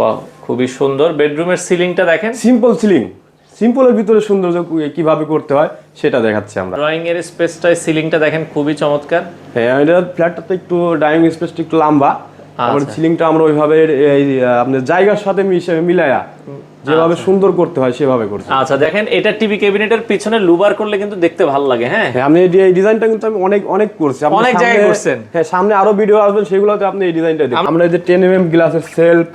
Wow, খুবই সুন্দর। বেডরুমের সিলিংটা দেখেন, সিম্পল সিলিং, সিম্পলের ভিতরে সৌন্দর্য কিভাবে করতে হয় সেটা দেখাচ্ছি আমরা। ড্রয়িং এর স্পেসটায় সিলিংটা দেখেন খুবই চমৎকার। হ্যাঁ, এটা ফ্ল্যাটটাতে একটু ডাইনিং স্পেসটা একটু লম্বা, আর আচ্ছা। সিলিংটা আমরা ওইভাবে এই আপনার জায়গার সাথে মিলায়া যেভাবে সুন্দর করতে হয় সেভাবে করছি। আচ্ছা দেখেন, এটা টিভি ক্যাবিনেটের পিছনে লুবার করলে কিন্তু দেখতে ভালো লাগে। হ্যাঁ, হ্যাঁ, আমি এই ডিজাইনটা কিন্তু আমি অনেক অনেক করছি, আপনি অনেক জায়গায় সামনে- করছেন। হ্যাঁ, সামনে আরো ভিডিও আসবে, সেগুলোতে আপনি এই ডিজাইনটা দেখুন। আমরা এই যে 10 mm গ্লাসের সেলফ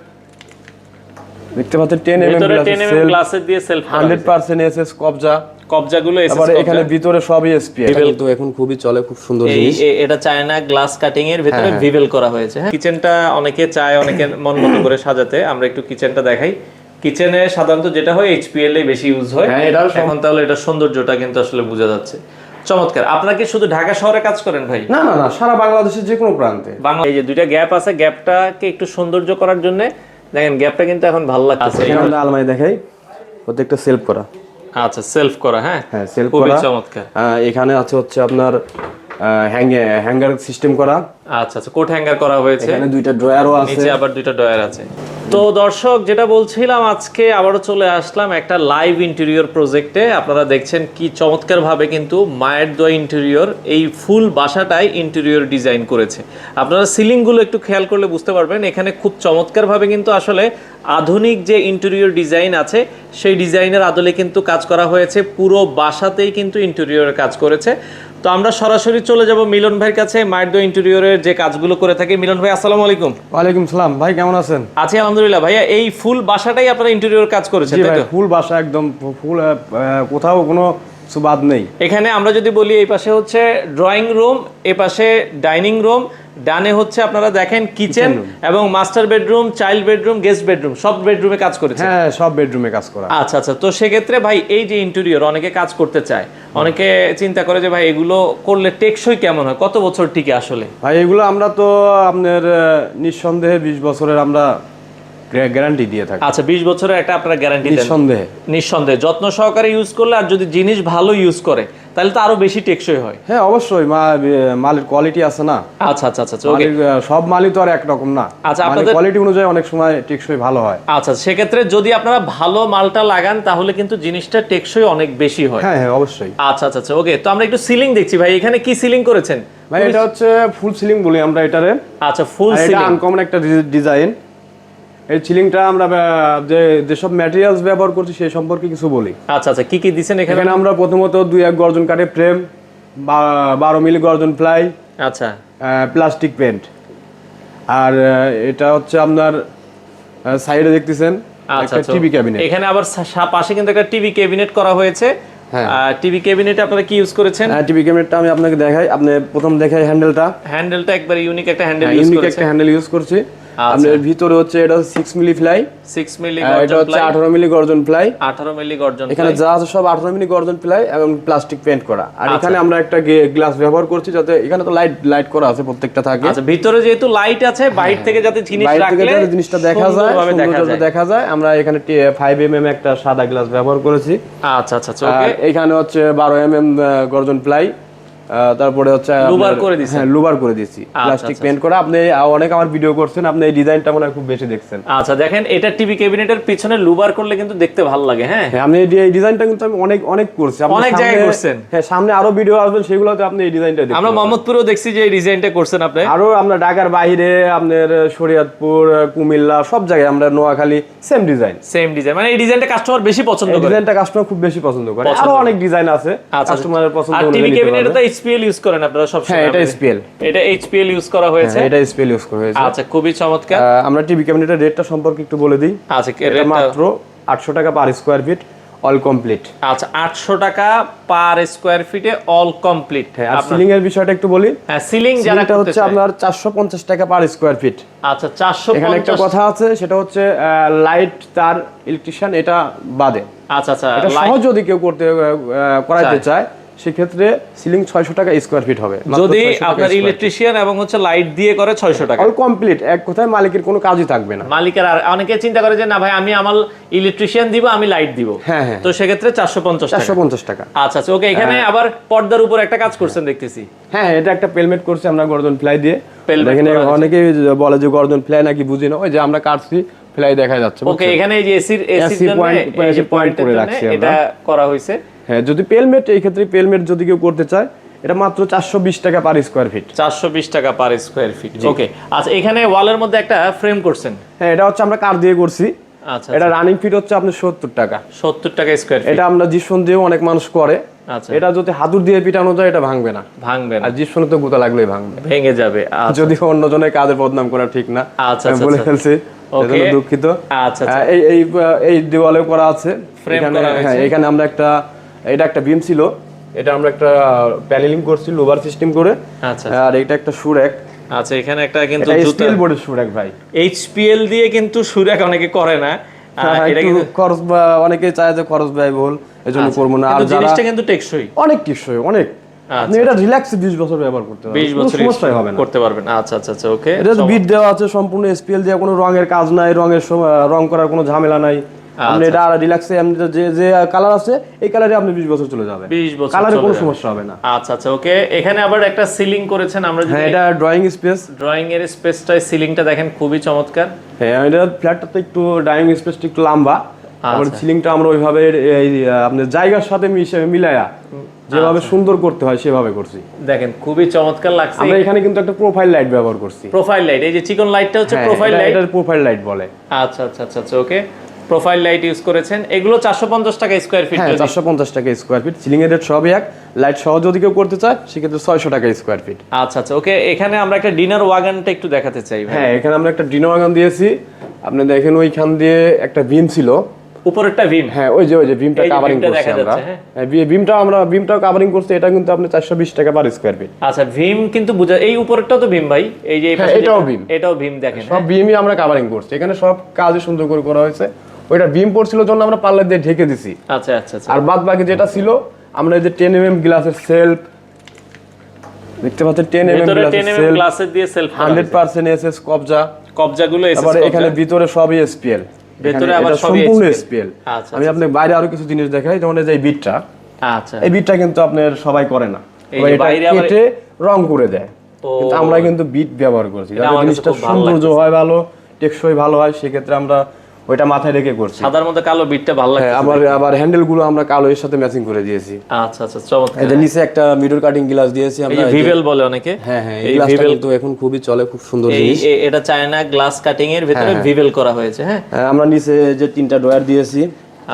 দেখতে পাচ্ছেন, 10 mm ভিতরে 10 গ্লাসের mm সেলফ, গ্লাসের দিয়ে সেলফ 100% এসএস কবজা, কবজাগুলো এসএস আবার এখানে কবজা। ভিতরে সবই এসপিএল, কিন্তু এখন খুবই চলে, খুব সুন্দর এই জিনিস। এটা চায়না গ্লাস কাটিং এর ভিতরে হ্যাঁ। ভিভেল করা হয়েছে। হ্যাঁ, কিচেনটা অনেকে চায় অনেকে মন মতো করে সাজাতে। আমরা একটু কিচেনটা দেখাই। কিচেনে সাধারণত যেটা হয় এইচপিএল এ বেশি ইউজ হয়। হ্যাঁ, এটাও এখন তাহলে এটা সৌন্দর্যটা কিন্তু আসলে বোঝা যাচ্ছে। চমৎকার। আপনারা কি শুধু ঢাকা শহরে কাজ করেন ভাই? না না না, সারা বাংলাদেশের যে কোনো প্রান্তে। বাংলা এই যে দুইটা গ্যাপ আছে, গ্যাপটাকে একটু সৌন্দর্য করার জন্য দেখেন গ্যাপটা কিন্তু এখন ভালো লাগছে। এখানে আমরা আলমারি দেখাই, প্রত্যেকটা সেলফ করা। আচ্ছা, সেলফ করা। হ্যাঁ হ্যাঁ, সেলফ খুবই করা। চমৎকার। এখানে আছে হচ্ছে আপনার হ্যাঙ্গার সিস্টেম করা। আচ্ছা আচ্ছা, কোট হ্যাঙ্গার করা হয়েছে। এখানে দুইটা ড্রয়ারও আছে, নিচে আবার দুইটা ড্রয়ার আছে। তো দর্শক, যেটা বলছিলাম, আজকে আবারও চলে আসলাম একটা লাইভ ইন্টেরিয়র প্রজেক্টে। আপনারা দেখছেন কি চমৎকার ভাবে কিন্তু মায়ের দোয়া ইন্টেরিয়র এই ফুল বাসাটাই ইন্টেরিয়র ডিজাইন করেছে। আপনারা সিলিংগুলো একটু খেয়াল করলে বুঝতে পারবেন, এখানে খুব চমৎকার ভাবে কিন্তু আসলে আধুনিক যে ইন্টেরিয়র ডিজাইন আছে সেই ডিজাইনের আদলে কিন্তু কাজ করা হয়েছে। পুরো বাসাতেই কিন্তু ইন্টেরিয়রের কাজ করেছে। তো আমরা সরাসরি চলে যাব মিলন ভাইয়ের কাছে, মায়ের দোয়া ইন্টেরিয়রের যে কাজগুলো করে থাকি। মিলন ভাই, আসসালামু আলাইকুম। ওয়ালাইকুম সালাম ভাই, কেমন আছেন? আছি আলহামদুলিল্লাহ। ভাইয়া, এই ফুল বাসাটাই আপনারা ইন্টেরিয়র কাজ করেছেন, জি তাই ভাই, তো? ফুল বাসা একদম ফুল, কোথাও কোনো কিছু বাদ নেই। এখানে আমরা যদি বলি, এই পাশে হচ্ছে ড্রয়িং রুম, এই পাশে ডাইনিং রুম, ডানে হচ্ছে আপনারা দেখেন কিচেন এবং master bedroom, child bedroom, guest bedroom, সব বেডরুমে কাজ করেছে। হ্যাঁ, সব বেডরুমে কাজ করা। আচ্ছা আচ্ছা, তো সেক্ষেত্রে ভাই এই যে ইন্টেরিয়র অনেকে কাজ করতে চায়, অনেকে চিন্তা করে যে ভাই এগুলো করলে টেকসই কেমন হয়, কত বছর টিকে আসলে? ভাই এগুলো আমরা তো আপনার নিঃসন্দেহে 20 বছরের আমরা গ্যারান্টি দিয়ে থাকি। আচ্ছা, 20 বছরের একটা আপনারা গ্যারান্টি দেন? নিঃসন্দেহে। নিঃসন্দেহে যত্ন সহকারে ইউজ করলে, আর যদি জিনিস ভালো ইউজ করে তাহলে তো আরো বেশি টেকসই হয়। হ্যাঁ, অবশ্যই মালের কোয়ালিটি আছে না। আচ্ছা আচ্ছা আচ্ছা, ওকে। সব মালই তো আর একরকম না। আচ্ছা, মালের আপনাদের কোয়ালিটি অনুযায়ী অনেক সময় টেকসই ভালো হয়। আচ্ছা, সেক্ষেত্রে যদি আপনারা ভালো মালটা লাগান তাহলে কিন্তু জিনিসটা টেকসই অনেক বেশি হয়। হ্যাঁ হ্যাঁ, অবশ্যই। আচ্ছা আচ্ছা আচ্ছা, ওকে। তো আমরা একটু সিলিং দেখছি ভাই, এখানে কি সিলিং করেছেন? ভাই এটা হচ্ছে ফুল সিলিং বলি আমরা এটারে। আচ্ছা, ফুল আর এটা সিলিং। আনকমন একটা ডিজাইন। এই সিলিংটা আমরা যেসব ম্যাটেরিয়ালস ব্যবহার করছি সেই সম্পর্কে কিছু বলি। আচ্ছা আচ্ছা, কি কি দিবেন এখানে? এখানে আমরা প্রথমত 2-1 গর্জন কাঠের ফ্রেম, 12 মিলি গর্জন প্লাই, আচ্ছা প্লাস্টিক পেন্ট। আর এটা হচ্ছে আপনার সাইডে দেখতেছেন আচ্ছা একটা টিভি ক্যাবিনেট। এখানে আবার পাশে কিন্তু একটা টিভি ক্যাবিনেট করা হয়েছে। হ্যাঁ, টিভি ক্যাবিনেটে আপনারা কি ইউজ করেছেন? টিভি ক্যাবিনেটটা আমি আপনাকে দেখাই। আপনি প্রথম দেখাই হ্যান্ডেলটা। হ্যান্ডেলটা একবার ইউনিক একটা হ্যান্ডেল ইউজ ইউনিক করেছেন। একটা হ্যান্ডেল ইউজ করছি। আপনার ভিতরে হচ্ছে এটা 6 মিলি ফ্লাই, 6 মিলি এটা গর্জন হচ্ছে প্লাই, 18 মিলি গর্জন প্লাই। 18 মিলি গর্জন এখানে প্লাই। যা আছে সব 18 মিলি গর্জন প্লাই এবং প্লাস্টিক পেইন্ট করা। আর এখানে আমরা একটা গ্লাস ব্যবহার করছি, যাতে এখানে তো লাইট করা আছে প্রত্যেকটা থাকে। আচ্ছা, ভিতরে যেহেতু লাইট আছে, বাইরে থেকে যাতে জিনিস বাইরে থেকে রাখলে যাতে জিনিসটা দেখা যায়, সুন্দরভাবে সৌন্দর্যটা দেখা যায়। আমরা এখানে 5 mm একটা সাদা গ্লাস ব্যবহার করেছি। আচ্ছা আচ্ছা আচ্ছা, ওকে। এখানে হচ্ছে 12 mm গর্জন প্লাই, তারপরে হচ্ছে লুবার করে দিয়েছেন? হ্যাঁ, লুবার করে দিয়েছি, প্লাস্টিক পেইন্ট করা। আপনি অনেক আমার ভিডিও করছেন, আপনি এই ডিজাইনটা মনে হয় খুব বেশি দেখছেন। আচ্ছা, দেখেন এটা টিভি ক্যাবিনেটের পিছনে লুবার করলে কিন্তু দেখতে ভালো লাগে। হ্যাঁ, আমি এই ডিজাইনটা কিন্তু আমি অনেক অনেক করছি, অনেক জায়গায় করছেন। হ্যাঁ, সামনে আরো ভিডিও আসবে, সেগুলোতে আপনি এই ডিজাইনটা দেখবেন। আমরা মোহাম্মদপুরেও দেখছি যে এই ডিজাইনটা করছেন আপনি। আরো আমরা ঢাকার বাইরে, আপনার শরীয়তপুর, কুমিল্লা, সব জায়গায়, আমরা নোয়াখালী, সেম ডিজাইন। মানে এই ডিজাইনটা কাস্টমার বেশি পছন্দ করে। ডিজাইনটা কাস্টমার খুব বেশি পছন্দ করে। আরো অনেক ডিজাইন আছে কাস্টমারের পছন্দ আর অনুযায়ী টিভি নিতে ক্যাবিনেটে পারবে। তো এইচপিএল ইউজ করেন আপনারা সব সময়? হ্যাঁ, এটা SPL। এটা এইচপিএল ইউজ করা হয়েছে। এটা SPL ইউজ করা হয়েছে। আচ্ছা, খুবই চমৎকার। আমরা টিভি ক্যাবিনেটের রেটটা সম্পর্কে একটু বলে দিই। আচ্ছা, এটা মাত্র 800 টাকা per square feet, all complete. আচ্ছা, 800 টাকা পার স্কয়ার ফিটে অল কমপ্লিট। হ্যাঁ, আর সিলিং এর বিষয়টা একটু বলি। হ্যাঁ, সিলিং যারা এটা হচ্ছে আপনার 450 টাকা পার স্কয়ার ফিট। আচ্ছা, 450। এখানে একটা কথা আছে, সেটা হচ্ছে লাইট, তার, ইলেকট্রিশিয়ান, এটা বাদে। আচ্ছা আচ্ছা, এটা সহজ যদি কেউ করাইতে চায়, সেক্ষেত্রে সিলিং 600 টাকা স্কয়ার ফিট হবে। যদি আপনার ইলেকট্রিশিয়ান এবং হচ্ছে লাইট দিয়ে করে 600 টাকা। অল কমপ্লিট, এক কথায় মালিকের কোনো কাজই থাকবে না। মালিকের, আর অনেকে চিন্তা করে যে না ভাই আমি আমার ইলেকট্রিশিয়ান দিব, আমি লাইট দিব। হ্যাঁ হ্যাঁ, তো সেক্ষেত্রে 450 টাকা। আচ্ছা আচ্ছা, ওকে। এখানে আবার পর্দার উপর একটা কাজ করছেন দেখতেছি। হ্যাঁ, এটা একটা পেলমেট করছি আমরা গর্জন ফ্লাই দিয়ে। Pelmet এখানে করা আছে। অনেকেই বলে যে গর্জন ফ্লাই নাকি বুঝি না, ওই যে আমরা কাটছি ফ্লাই দেখা যাচ্ছে। ওকে, এখানে এই যে এসির জন্য এই যে পয়েন্ট করে রাখছি আমরা, এটা করা হয়েছে। হ্যাঁ, যদি পেলমেট, এই ক্ষেত্রে পেলমেট যদি কেউ করতে চায় এটা মাত্র 420 টাকা পার স্কয়ার ফিট। 420 টাকা পার স্কয়ার ফিট। ওকে, আচ্ছা এখানে ওয়ালের মধ্যে একটা ফ্রেম করছেন? হ্যাঁ, এটা হচ্ছে আমরা কাঠ দিয়ে করছি। আচ্ছা, এটা রানিং ফিট হচ্ছে আপনার 70 টাকা। 70 টাকা স্কয়ার ফিট। এটা আমরা জিপসন দিয়েও অনেক মানুষ করে। আচ্ছা, এটা যদি হাতুড় দিয়ে পিটানো যায় এটা ভাঙবে না। ভাঙবে না, আর জিপসনে তো গুতা লাগলেই ভাঙবে, ভেঙে যাবে। আচ্ছা, যদি অন্য জনের কাজের বদনাম করা ঠিক না। আচ্ছা, আমি বলে ফেলছি, ওকে, এজন্য দুঃখিত। আচ্ছা, এই এই এই দেওয়ালে করা আছে, ফ্রেম এখানে করা হয়েছে। হ্যাঁ, এখানে আমরা এটা একটা বিম ছিল, এটা আমরা একটা প্যানেলিং করছি লোভার সিস্টেম করে। আচ্ছা, আর এটা একটা সুরেক। আচ্ছা এখানে একটা কিন্তু এটা জুতা স্টিল বোর্ডের সুরেক ভাই। এইচপিএল দিয়ে কিন্তু সুরাক অনেকে করে না, এটা একটু কিন্তু খরচ, বা অনেকে চায় যে খরচ ব্যয়বহুল, এজন্য করব না। আর কিন্তু যারা জিনিসটা কিন্তু টেকসই, অনেক টিকসই, অনেক, আপনি এটা রিল্যাক্সে 20 বছর ব্যবহার করতে পারবেন, 20 বছর সমস্যা হবে না, করতে পারবেন। আচ্ছা আচ্ছা আচ্ছা, ওকে। এটা তো বিট দেওয়া আছে সম্পূর্ণ এসপিএল দিয়ে, কোনো রঙের কাজ নাই, রং করার কোনো ঝামেলা নাই। আপনি এটা রিল্যাক্সে, যে যে কালার আছে এই কালারে আপনি 20 বছর চলে যাবে, 20 বছর কালারে কোনো চলে সমস্যা হবে না। আচ্ছা আচ্ছা, ওকে। এখানে আবার একটা সিলিং করেছেন, আমরা যদি হ্যাঁ, এটা ড্রয়িং স্পেস, ড্রয়িং এর স্পেসটাই সিলিংটা দেখেন খুবই চমৎকার। হ্যাঁ, এটা ফ্ল্যাটটাতে একটু ড্রয়িং স্পেসটা একটু লম্বা, আর আচ্ছা। সিলিংটা আমরা ওইভাবে এই আপনার জায়গার সাথে মিলায়া যেভাবে সুন্দর করতে হয় সেভাবে করছি। দেখেন খুবই চমৎকার লাগছে। আমরা এখানে কিন্তু একটা প্রোফাইল লাইট ব্যবহার করছি। প্রোফাইল লাইট, এই যে চিকন লাইটটা হচ্ছে প্রোফাইল লাইট, এটা প্রোফাইল লাইট বলে। আচ্ছা আচ্ছা আচ্ছা আচ্ছা, ওকে। প্রোফাইল লাইট ইউজ করেছেন, এগুলো 450 টাকা স্কয়ার ফিট। হ্যাঁ, 450 টাকা স্কয়ার ফিট। সিলিং এর রেট সবই এক, লাইট সহ যদি কেউ করতে চায় সেক্ষেত্রে 600 টাকা স্কয়ার ফিট। আচ্ছা আচ্ছা, ওকে। এখানে আমরা একটা ডিনার ওয়াগনটা একটু দেখাতে চাই ভাই। হ্যাঁ, এখানে আমরা একটা ডিনার ওয়াগন দিয়েছি। আপনি দেখেন ওইখান দিয়ে একটা বিম ছিল, উপরেরটা ভীম। হ্যাঁ, ওই যে বিমটা এই যে কভারিং ভীমটা করছি দেখা আমরা। যাচ্ছে, হ্যাঁ। হ্যাঁ, বিমটাও কভারিং করছি। এটা কিন্তু আপনি 420 টাকা পার স্কয়ার ফিট। আচ্ছা, ভীম কিন্তু বুঝা, এই উপরেরটাও তো ভীম ভাই, এই যে এই হ্যাঁ, পাশে এটাও যেটা, ভীম। এটাও ভীম দেখেন। সব বিমই আমরা কভারিং করছি, এখানে সব কাজই সুন্দর করে করা হয়েছে। ওইটা বিম পড়ছিল জন্য আমরা পাল্লা দিয়ে ঢেকে দিছি। আচ্ছা আচ্ছা আচ্ছা, আর বাদ বাকি যেটা ছিল, আমরা এই যে 10 mm গ্লাসের সেলফ দেখতে পাচ্ছেন, 10 mm ভিতরে 10 গ্লাসের mm সেলফ, গ্লাসের দিয়ে সেলফ 100% এসএস কবজা, কবজাগুলো এসএস তারপরে এখানে ভিতরে সবই এসপিএল, ভিতরে আবার সবই সম্পূর্ণ SPL এসপিএল। আচ্ছা, আমি আপনাকে বাইরে আরো কিছু জিনিস দেখাই, যেমন এই যে বিটটা, আচ্ছা, এই বিটটা কিন্তু আপনার সবাই করে না, এই যে এটা বাইরে আবার কেটে রং করে দেয়, কিন্তু আমরা কিন্তু বিট ব্যবহার করছি যাতে আমার কাছে জিনিসটা খুব ভালো সৌন্দর্য হয় ভালো, টেকসই ভালো হয়, সেক্ষেত্রে আমরা ওইটা মাথায় রেখে করছি। সাদার মধ্যে কালো বিটটা ভালো লাগে। হ্যাঁ, আবার হ্যান্ডেল গুলো আমরা কালো এর সাথে ম্যাচিং করে দিয়েছি। আচ্ছা আচ্ছা, চমৎকার। এই যে নিচে একটা মিডর কাটিং গ্লাস দিয়েছি এই আমরা, যে ভিভেল বলে অনেকে। হ্যাঁ হ্যাঁ, এই গ্লাসটা কিন্তু এখন খুবই চলে, খুব সুন্দর জিনিস। এটা চায়না গ্লাস কাটিং এর ভিতরে ভিভেল করা হয়েছে। হ্যাঁ, আমরা নিচে যে 3টা ড্রয়ার দিয়েছি।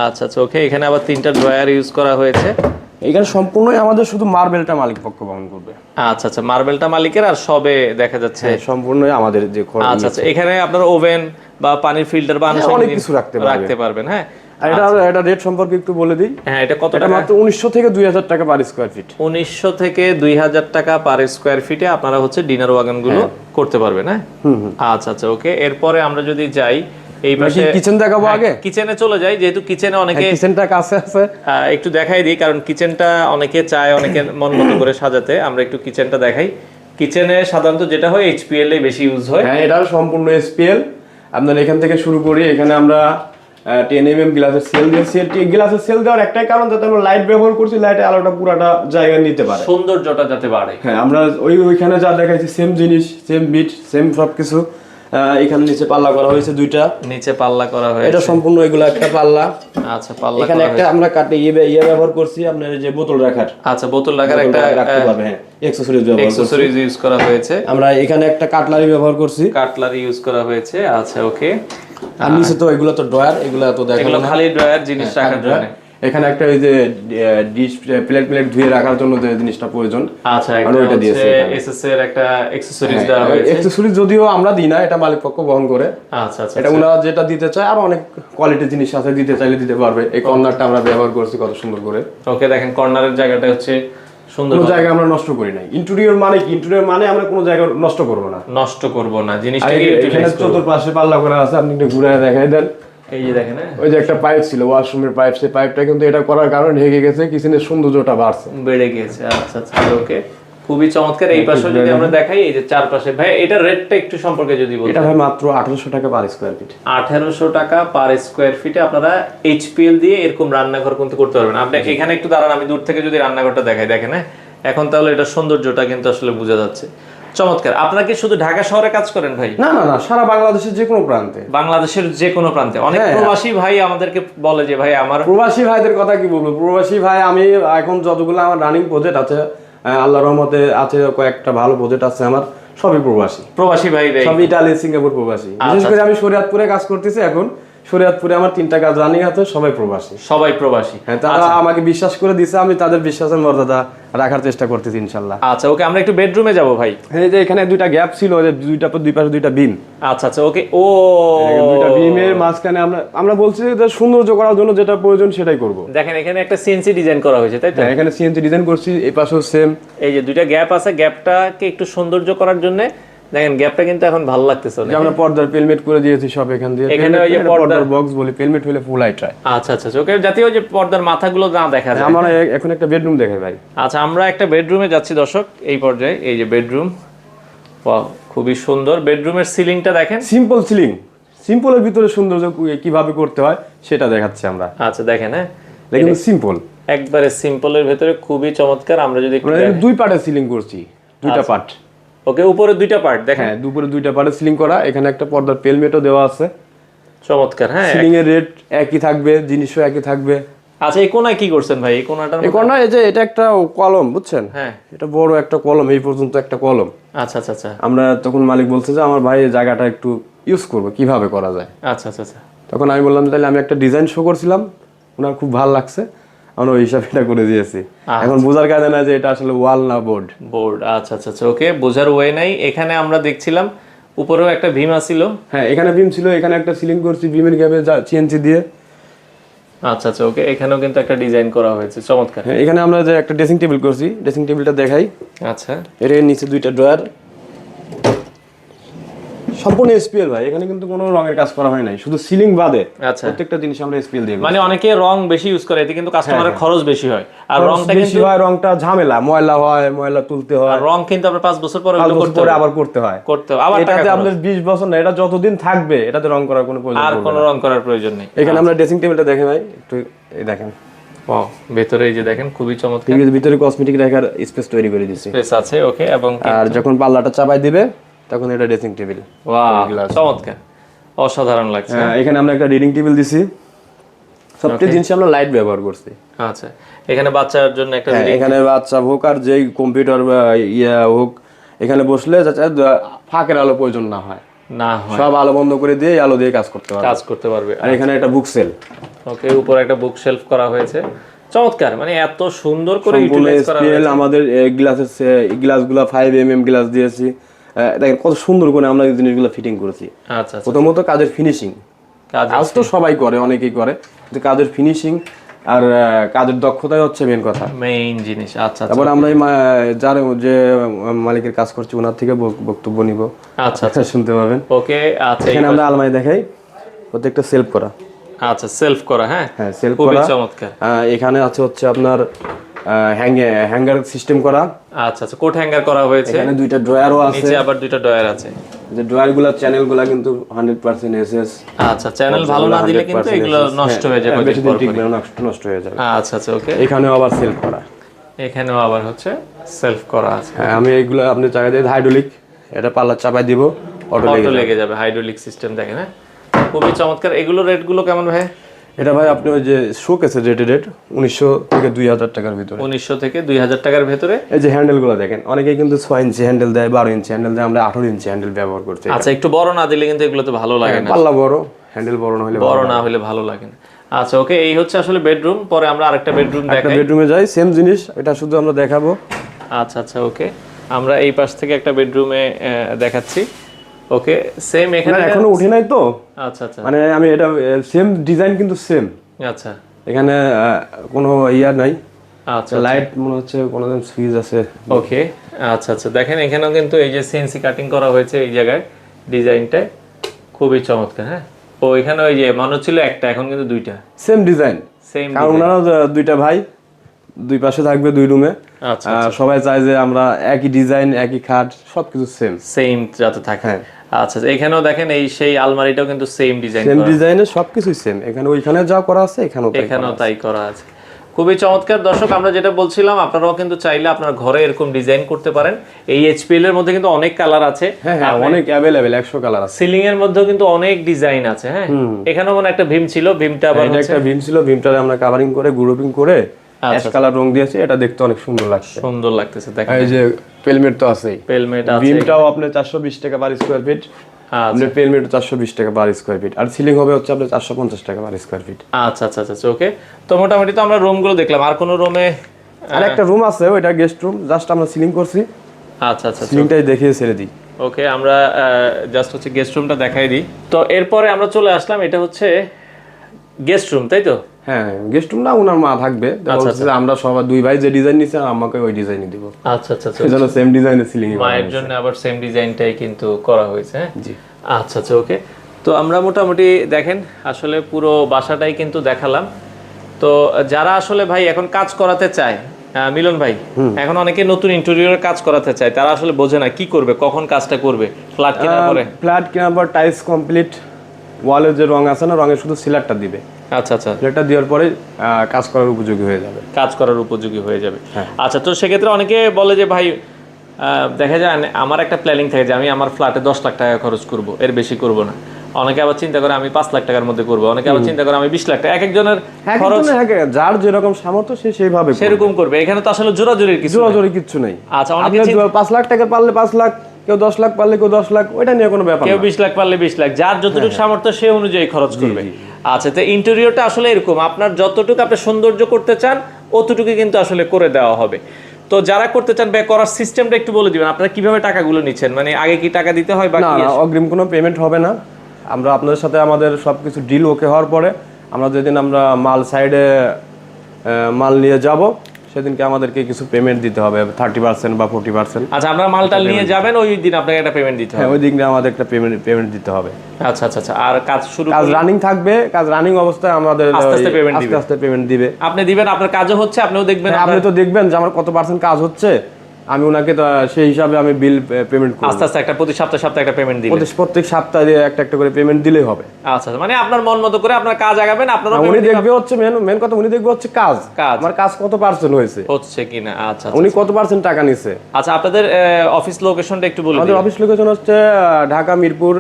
আচ্ছা আচ্ছা, ওকে। এখানে আবার 3টা ড্রয়ার ইউজ করা হয়েছে। এখানে সম্পূর্ণই আমাদের শুধু মার্বেলটা মালিক পক্ষ বহন করবে। আচ্ছা আচ্ছা, মার্বেলটা মালিকের, আর সবে দেখা যাচ্ছে সম্পূর্ণই আমাদের যে খরচ। আচ্ছা আচ্ছা, এখানে আপনার ওভেন বা পানির ফিল্টার বা অনেক কিছু রাখতে পারবেন। হ্যাঁ, আর এটা রেট সম্পর্কে একটু বলে দিই। হ্যাঁ, এটা কত এটা টাকা? মাত্র 1900 থেকে 2000 টাকা পার স্কয়ার ফিট। 1900 থেকে 2000 টাকা পার স্কয়ার ফিটে আপনারা হচ্ছে ডিনার ওয়াগন গুলো করতে পারবেন। হ্যাঁ, আচ্ছা আচ্ছা, ওকে। এরপরে আমরা যদি যাই এই পাশে, কিচেন দেখাবো আগে, কিচেনে চলে যাই, যেহেতু কিচেনে অনেকে কিচেনটা কাছে আছে, একটু দেখাই দিই, কারণ কিচেনটা অনেকে চায় অনেকে মন মতো করে সাজাতে। আমরা একটু কিচেনটা দেখাই। কিচেনে সাধারণত যেটা হয় এইচপিএল এ বেশি ইউজ হয়। হ্যাঁ, এটা সম্পূর্ণ এসপিএল। আপনার এখান থেকে শুরু করি, এখানে আমরা 10 mm গ্লাসের সেল দিয়েছি। গ্লাসের সেল দেওয়ার একটাই কারণ, যাতে আমরা লাইট ব্যবহার করছি, লাইটে আলোটা পুরাটা জায়গা নিতে পারে, সৌন্দর্যটা যাতে বাড়ে। হ্যাঁ, আমরা ওইখানে যা দেখাইছি সেম জিনিস, সেম বিট, সেম সবকিছু। এখানে নিচে পাল্লা করা হয়েছে 2টা, নিচে পাল্লা করা হয়েছে। এটা সম্পূর্ণ এগুলো একটা পাল্লা। আচ্ছা, পাল্লা এখানে একটা আমরা কাটে ব্যবহার করছি, আপনার যে বোতল রাখার। আচ্ছা, বোতল রাখার একটা রাখতে পারবে, হ্যাঁ, অ্যাকসেসরিজ ব্যবহার করছি। অ্যাকসেসরিজ ইউজ করা হয়েছে। আমরা এখানে একটা কাটলারি ব্যবহার করছি, কাটলারি ইউজ করা হয়েছে। আচ্ছা, ওকে। আর নিচে তো এগুলো তো ড্রয়ার, এগুলো তো দেখাবো এগুলো না, খালি ড্রয়ার, জিনিস রাখার জন্য। এখানে একটা ওই যে ডিশ প্লেট ধুয়ে রাখার জন্য যে জিনিসটা প্রয়োজন, আচ্ছা, আর ওইটা দিয়েছি। এসএস এর একটা অ্যাকসেসরিজ দেওয়া হয়েছে। অ্যাকসেসরিজ যদিও আমরা দিই না, এটা মালিক পক্ষ বহন করে। আচ্ছা আচ্ছা, এটা ওনারা যেটা দিতে চায়, আর অনেক কোয়ালিটির জিনিস আছে, দিতে চাইলে দিতে পারবে। এই কর্নারটা আমরা ব্যবহার করছি কত সুন্দর করে। ওকে, দেখেন কর্নারের জায়গাটা হচ্ছে সুন্দর, কোনো জায়গা আমরা নষ্ট করি নাই। ইন্টেরিয়র মানে আমরা কোনো জায়গা নষ্ট করব না, নষ্ট করব না জিনিসটাকে। এখানে চতুর্পাশে পাল্লা করা আছে, আপনি একটু ঘুরে দেখাই দেন। এই যে দেখেন, ওই যে একটা পাইপ ছিল, ওয়াশরুমের পাইপ, সেই পাইপটা কিন্তু এটা করার কারণে ঢেকে গেছে, কিচেনের সৌন্দর্যটা বাড়ছে, বেড়ে গেছে। আচ্ছা আচ্ছা, ওকে, খুবই চমৎকার। এই পাশে যদি আমরা দেখাই, এই যে চারপাশে, ভাই এটা রেটটা একটু সম্পর্কে যদি বলি। এটা ভাই মাত্র 1800 টাকা পার স্কয়ার ফিট। 1800 টাকা পার স্কয়ার ফিটে আপনারা এইচপিএল দিয়ে এরকম রান্নাঘর কিন্তু করতে পারবেন। আপনি এখানে একটু দাঁড়ান, আমি দূর থেকে যদি রান্নাঘরটা দেখাই, দেখেন। হ্যাঁ, এখন তাহলে এটা সৌন্দর্যটা কিন্তু আসলে বোঝা যাচ্ছে। চমৎকার। আপনারা কি শুধু ঢাকা শহরে কাজ করেন ভাই? না না না, সারা বাংলাদেশের যে কোনো প্রান্তে। বাংলাদেশের যে কোনো প্রান্তে। অনেক হ্যাঁ। প্রবাসী ভাই আমাদেরকে বলে যে ভাই আমার প্রবাসী ভাইদের কথা কি বলবো, প্রবাসী ভাই আমি এখন যতগুলো আমার রানিং প্রজেক্ট আছে, আল্লাহর রহমতে আছে কয়েকটা ভালো প্রজেক্ট আছে আমার, সবই প্রবাসী। প্রবাসী ভাই সব ইতালি, সিঙ্গাপুর প্রবাসী। বিশেষ করে আমি শরীয়তপুরে কাজ করতেছি এখন, শরীয়তপুরে আমার 3টা কাজ রানিং আছে, সবাই প্রবাসী। সবাই প্রবাসী। হ্যাঁ, তারা আমাকে বিশ্বাস করে দিয়েছে, আমি তাদের বিশ্বাসের মর্যাদা রাখার চেষ্টা করতেছি ইনশাল্লাহ। আচ্ছা ওকে, আমরা একটু বেডরুমে যাব ভাই। এই যে এখানে 2টা গ্যাপ ছিল, যে দুই পাশে 2টা বিম। আচ্ছা আচ্ছা ওকে। ও 2টা বিমের মাঝখানে আমরা বলছি যে সৌন্দর্য করার জন্য যেটা প্রয়োজন সেটাই করব। দেখেন এখানে একটা সিএনসি ডিজাইন করা হয়েছে, তাই তো? হ্যাঁ, এখানে সিএনসি ডিজাইন করছি, এই পাশেও সেম। এই যে 2টা গ্যাপ আছে, গ্যাপটাকে একটু সৌন্দর্য করার জন্য দেখেন গ্যাপটা কিন্তু এখন ভালো লাগতেছে অনেক। যে আমরা পর্দার পেলমেট করে দিয়েছি সব এখান দিয়ে। এখানে ওই যে পর্দার বক্স বলি, পেলমেট হলে ফুল হাইট হয়। আচ্ছা আচ্ছা ওকে, যাতে ওই যে পর্দার মাথাগুলো না দেখা যায়। আমরা এখন একটা বেডরুম দেখাই ভাই। আচ্ছা আমরা একটা বেডরুমে যাচ্ছি দর্শক, এই পর্যায়ে এই যে বেডরুম। ওয়াও, খুবই সুন্দর। বেডরুমের সিলিংটা দেখেন, সিম্পল সিলিং, সিম্পলের ভিতরে সৌন্দর্য কিভাবে করতে হয় সেটা দেখাচ্ছি আমরা। আচ্ছা দেখেন, হ্যাঁ দেখুন সিম্পল, একবারে সিম্পলের ভেতরে খুবই চমৎকার। আমরা যদি একটু আমরা 2 পার্টের সিলিং করছি, 2টা পার্ট। ওকে, উপরে 2টা পার্ট দেখেন। হ্যাঁ, দুপুরে 2টা পার্টে সিলিং করা, এখানে একটা পর্দার পেলমেটও দেওয়া আছে। চমৎকার। হ্যাঁ, সিলিং এর রেট একই থাকবে, জিনিসও একই থাকবে। আচ্ছা এই কোনায় কি করছেন ভাই? এই কোনাটার এই কোণা, এই যে এটা একটা কলম, বুঝছেন? হ্যাঁ, এটা বড় একটা কলম, এই পর্যন্ত একটা কলম। আচ্ছা আচ্ছা আচ্ছা আমরা তখন মালিক বলছে যে আমার ভাই এই জায়গাটা একটু ইউজ করবো, কিভাবে করা যায়। আচ্ছা আচ্ছা আচ্ছা তখন আমি বললাম তাহলে আমি একটা ডিজাইন শো করছিলাম, ওনার খুব ভালো লাগছে, আমরা ওই হিসাবে এটা করে দিয়েছি। এখন বোঝার কাজে না যে এটা আসলে ওয়াল না বোর্ড। বোর্ড, আচ্ছা আচ্ছা আচ্ছা ওকে, বোঝার ওয়ে নাই। এখানে আমরা দেখছিলাম উপরেও একটা ভীমা ছিল। হ্যাঁ, এখানে বিম ছিল, এখানে একটা সিলিং করছি বিমের গ্যাপে সিএনসি দিয়ে। আচ্ছা আচ্ছা ওকে, এখানেও কিন্তু একটা ডিজাইন করা হয়েছে, চমৎকার। হ্যাঁ, এখানে আমরা যে একটা ড্রেসিং টেবিল করছি, ড্রেসিং টেবিলটা দেখাই। আচ্ছা এর নিচে 2টা ড্রয়ার, সম্পূর্ণ এসপিএল ভাই, এখানে কিন্তু কোনো রঙের কাজ করা হয় নাই, শুধু সিলিং বাদে আচ্ছা, প্রত্যেকটা জিনিস আমরা এসপিএল দিয়ে। মানে অনেকে রং বেশি ইউজ করে, এতে কিন্তু কাস্টমারের খরচ বেশি হয়। আর রংটা বেশি কিন্তু হয়, রংটা ঝামেলা, ময়লা হয়, ময়লা তুলতে হয়, আর রং কিন্তু আপনার 5 বছর পরে 5 ওগুলো বছর করতে পরে হবে, আবার করতে হয়। আবার টাকা এটাতে খরচ। আপনার 20 বছর না, এটা যতদিন থাকবে এটাতে রং করার কোনো প্রয়োজন আর পড়বে কোনো না। রং করার প্রয়োজন নেই। এখানে আমরা ড্রেসিং টেবিলটা দেখেন ভাই, একটু এই দেখেন। ওয়াও, ভেতরে এই যে দেখেন খুবই চমৎকার ঠিক আছে, ভিতরে কসমেটিক রাখার স্পেস তৈরি করে দিয়েছি। স্পেস আছে। ওকে, এবং আর যখন পাল্লাটা চাপাই দিবে তখন এটা ড্রেসিং টেবিল। ওয়াও চমৎকার, অসাধারণ লাগছে। এখানে আমরা একটা রিডিং টেবিল দিছি, সবচেয়ে জিনিস আমরা লাইট ব্যবহার করছি। আচ্ছা, এখানে বাচ্চার জন্য একটা এখানে বাচ্চা হোক আর যেই কম্পিউটার বা হোক, এখানে বসলে যাতে ফাঁকের আলো প্রয়োজন না হয়, না হয়, সব আলো বন্ধ করে দিয়ে আলো দিয়ে কাজ করতে পারবে। কাজ করতে পারবে। আর এখানে একটা বুক সেল। ওকে, উপরে একটা বুক শেলফ করা হয়েছে, চমৎকার। মানে এত সুন্দর করে ইউটিলাইজ করা হয়েছে। আমাদের গ্লাসগুলো 5mm গ্লাস দিয়েছি। দেখেন কত সুন্দর করে আমরা এই জিনিসগুলো ফিটিং করেছি। আচ্ছা আচ্ছা, প্রথমত কাজের ফিনিশিং, কাজ তো সবাই করে, অনেকেই করে, কিন্তু কাজের ফিনিশিং আর কাজের দক্ষতাই হচ্ছে মেন কথা, মেইন জিনিস। আচ্ছা তারপর আমরা যার যে মালিকের কাজ করছি ওনার থেকে বক্তব্য নিব, আচ্ছা আচ্ছা শুনতে পাবেন। ওকে, আচ্ছা এখানে আমরা আলমারি দেখাই, প্রত্যেকটা সেলফ করা। আচ্ছা, সেলফ করা। হ্যাঁ হ্যাঁ, সেলফ খুবই করা। চমৎকার। এখানে হচ্ছে আপনার হ্যাঙ্গার সিস্টেম করা। আচ্ছা আচ্ছা, কোট হ্যাঙ্গার করা হয়েছে। এখানে 2টা ড্রয়ারও আছে, নিচে আবার 2টা ড্রয়ার আছে। যে ড্রয়ারগুলো চ্যানেলগুলো কিন্তু 100% এসএস। আচ্ছা, চ্যানেল ভালো না দিলে কিন্তু এগুলো নষ্ট হয়ে যাবে, বেশি দিন টিকবে না, নষ্ট হয়ে যাবে। আচ্ছা আচ্ছা ওকে, এখানেও আবার সেলফ করা, এখানেও আবার হচ্ছে সেলফ করা আছে। হ্যাঁ, আমি এইগুলো আপনি চাই দিয়ে হাইড্রোলিক, এটা পাল্লা চাপাই দিব, অটো লেগে যাবে, হাইড্রোলিক সিস্টেম। দেখেন, হ্যাঁ খুবই চমৎকার। এগুলো রেট গুলো কেমন ভাই? এটা ভাই আপনি ওই যে শোকেসের রেট 1900 থেকে 2000 টাকার ভিতরে। 1900 থেকে 2000 টাকার ভেতরে। এই যে হ্যান্ডেলগুলো দেখেন, অনেকেই কিন্তু 6 ইঞ্চি হ্যান্ডেল দেয়, 12 ইঞ্চি হ্যান্ডেল দেয়, আমরা 18 ইঞ্চি হ্যান্ডেল ব্যবহার করছি। আচ্ছা, একটু বড় না দিলে কিন্তু এগুলো তো ভালো লাগে না, পাল্লা বড়, হ্যান্ডেল বড় না হলে ভালো লাগে না। আচ্ছা ওকে, এই হচ্ছে আসলে বেডরুম। পরে আমরা আরেকটা বেডরুম দেখাই। একটা বেডরুমে যাই, সেম জিনিস, এটা শুধু আমরা দেখাবো। আচ্ছা আচ্ছা ওকে, আমরা এই পাশ থেকে একটা বেডরুমে দেখাচ্ছি। ওকে, সেম এখানে এখনো উঠে নাই তো। আচ্ছা আচ্ছা, মানে আমি এটা সেম ডিজাইন কিন্তু সেম। আচ্ছা, এখানে কোনো ইয়া নাই। আচ্ছা লাইট মনে হচ্ছে কোনো সুইচ আছে। ওকে, আচ্ছা আচ্ছা, দেখেন এখানেও কিন্তু এই যে সিএনসি কাটিং করা হয়েছে এই জায়গায়, ডিজাইনটা খুবই চমৎকার। হ্যাঁ, ও এখানে ওই যে মনে ছিল একটা, এখন কিন্তু 2টা সেম ডিজাইন। সেম, কারণ ওনারা 2টা ভাই, 2 পাশে থাকবে 2 রুমে। আচ্ছা, সবাই চায় যে আমরা একই ডিজাইন, একই খাট, সবকিছু সেম যাতে থাকে। আচ্ছা, এখানেও দেখেন এই সেই আলমারিটাও কিন্তু সেম ডিজাইন, সেম ডিজাইনে সবকিছু সেম। এখানে ওইখানে যা করা আছে এখানেও তাই করা আছে। খুবই চমৎকার দর্শক, আমরা যেটা বলছিলাম আপনারাও কিন্তু চাইলে আপনার ঘরে এরকম ডিজাইন করতে পারেন। এই এইচপিএল এর মধ্যে কিন্তু অনেক কালার আছে, হ্যাঁ হ্যাঁ অনেক অ্যাভেলেবেল 100 কালার আছে। সিলিং এর মধ্যেও কিন্তু অনেক ডিজাইন আছে। হ্যাঁ, এখানেও মানে একটা ভীম ছিল, ভীমটা আবার এটা একটা ভীম ছিল, ভীমটারে আমরা কাভারিং করে গ্রুপিং করে অ্যাশ কালার রং দিয়েছি, এটা দেখতে অনেক সুন্দর লাগছে। সুন্দর লাগতেছে দেখেন। এই যে পেলমেট তো আছেই, পেলমেট আছে, ভীমটাও আপনার 420 টাকা পার স্কয়ার ফিট, আপনার পেলমেট 420 টাকা পার স্কয়ার ফিট, আর সিলিং হবে হচ্ছে আপনার 450 টাকা পার স্কয়ার ফিট। আচ্ছা আচ্ছা আচ্ছা ওকে। তো মোটামুটি তো আমরা রুমগুলো দেখলাম, আর কোন রুমে? আর একটা রুম আছে, ওইটা গেস্ট রুম, জাস্ট আমরা সিলিং করছি। আচ্ছা আচ্ছা সিলিংটাই দেখিয়ে ছেড়ে দিই। ওকে, আমরা জাস্ট হচ্ছে গেস্ট রুমটা দেখাই দিই। তো এরপরে আমরা চলে আসলাম, এটা হচ্ছে গেস্ট রুম, তাই তো? হ্যাঁ, গেস্ট রুম না, ওনার মা থাকবে। আমরা সবাই দুই ভাই যে ডিজাইন নিছে আমাকে ওই ডিজাইনই দিব। আচ্ছা আচ্ছা আচ্ছা, এজন্য সেম ডিজাইনের সিলিং। মায়ের জন্য আবার সেম ডিজাইনটাই কিন্তু করা হয়েছে। হ্যাঁ জি, আচ্ছা আচ্ছা ওকে। তো আমরা মোটামুটি দেখেন আসলে পুরো বাসাটাই কিন্তু দেখালাম। তো যারা আসলে ভাই এখন কাজ করাতে চায়, মিলন ভাই, এখন অনেকে নতুন ইন্টেরিয়রের কাজ করাতে চায়, তারা আসলে বোঝে না কি করবে, কখন কাজটা করবে। ফ্ল্যাট কেনার পরে, ফ্ল্যাট কেনার পর টাইলস কমপ্লিট, ওয়ালের যে রং আছে না, রঙের শুধু সিলারটা দিবে। আচ্ছা আচ্ছা, সিলারটা দেওয়ার পরে কাজ করার উপযোগী হয়ে যাবে। কাজ করার উপযোগী হয়ে যাবে। আচ্ছা, তো সেক্ষেত্রে অনেকে বলে যে ভাই দেখা যায় আমার একটা প্ল্যানিং থাকে যে আমি আমার ফ্ল্যাটে 10 লাখ টাকা খরচ করব, এর বেশি করব না। অনেকে আবার চিন্তা করে আমি 5 লাখ টাকার মধ্যে করব, অনেকে আবার চিন্তা করে আমি 20 লাখ টাকা। এক একজনের খরচ, যার যেরকম সামর্থ্য সে সেইভাবে সেরকম করবে। এখানে তো আসলে জোরাজুরির কিছু জোরাজুরি কিচ্ছু নেই। আচ্ছা, অনেকে 5 লাখ টাকা পারলে 5 লাখ, কেউ 10 লাখ পারলে কেউ 10 লাখ, ওইটা নিয়ে কোনো ব্যাপার না। কেউ 20 লাখ পারলে 20 লাখ, যার যতটুকু সামর্থ্য সে অনুযায়ী খরচ করবে। আচ্ছা, তো ইন্টেরিয়রটা আসলে এরকম, আপনার যতটুকু আপনি সৌন্দর্য করতে চান অতটুকু কিন্তু আসলে করে দেওয়া হবে। তো যারা করতে চান, ব্যয় করার সিস্টেমটা একটু বলে দিবেন, আপনারা কিভাবে টাকাগুলো নিচ্ছেন, মানে আগে কি টাকা দিতে হয়? না না, অগ্রিম কোনো পেমেন্ট হবে না। আমরা আপনাদের সাথে আমাদের সবকিছু ডিল ওকে হওয়ার পরে, আমরা যেদিন আমরা মাল সাইডে মাল নিয়ে যাব সেদিনকে আমাদেরকে কিছু পেমেন্ট দিতে হবে, 30% বা 40%। আচ্ছা, আপনারা মালটা নিয়ে যাবেন, ওই দিন আপনাকে একটা পেমেন্ট দিতে হবে? হ্যাঁ, ওই দিনে আমাদের একটা পেমেন্ট দিতে হবে। আচ্ছা আচ্ছা আচ্ছা। আর কাজ শুরু, কাজ রানিং থাকবে, কাজ রানিং অবস্থায় আমাদের আস্তে আস্তে পেমেন্ট দিবে। আপনি দিবেন, আপনার কাজও হচ্ছে, আপনিও দেখবেন। আপনি তো দেখবেন যে আমার কত পার্সেন্ট কাজ হচ্ছে, আমি ওনাকে তো সেই হিসাবে আমি বিল পেমেন্ট করব। আস্তে আস্তে একটা প্রতি সপ্তাহে একটা পেমেন্ট দিবেন। প্রত্যেক সপ্তাহে একটা একটা করে পেমেন্ট দিলেই হবে। আচ্ছা, মানে আপনার মন মতো করে আপনার কাজ আগাবেন, আপনারা উনি দেখবে হচ্ছে মেন কথা, উনি দেখবে হচ্ছে কাজ আমার কাজ কত পার্সেন্ট হচ্ছে কিনা। আচ্ছা, উনি কত পার্সেন্ট টাকা নিছে। আচ্ছা, আপনাদের অফিস লোকেশনটা একটু বলুন। আমাদের অফিস লোকেশন হচ্ছে ঢাকা মিরপুর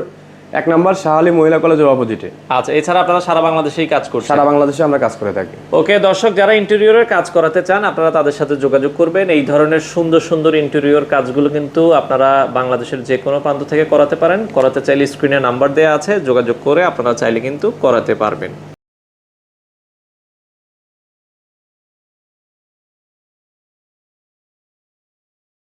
1 নম্বর শাহালি মহিলা কলেজের অপোজিটে। আচ্ছা, এছাড়া আপনারা সারা বাংলাদেশেই কাজ করছেন? সারা বাংলাদেশে আমরা কাজ করে থাকি। ওকে দর্শক, যারা ইন্টেরিয়রের কাজ করাতে চান আপনারা তাদের সাথে যোগাযোগ করবেন। এই ধরনের সুন্দর সুন্দর ইন্টেরিয়র কাজগুলো কিন্তু আপনারা বাংলাদেশের যে কোনো প্রান্ত থেকে করাতে পারেন। করাতে চাইলে স্ক্রিনে নাম্বার দেওয়া আছে, যোগাযোগ করে আপনারা চাইলে কিন্তু করাতে পারবেন।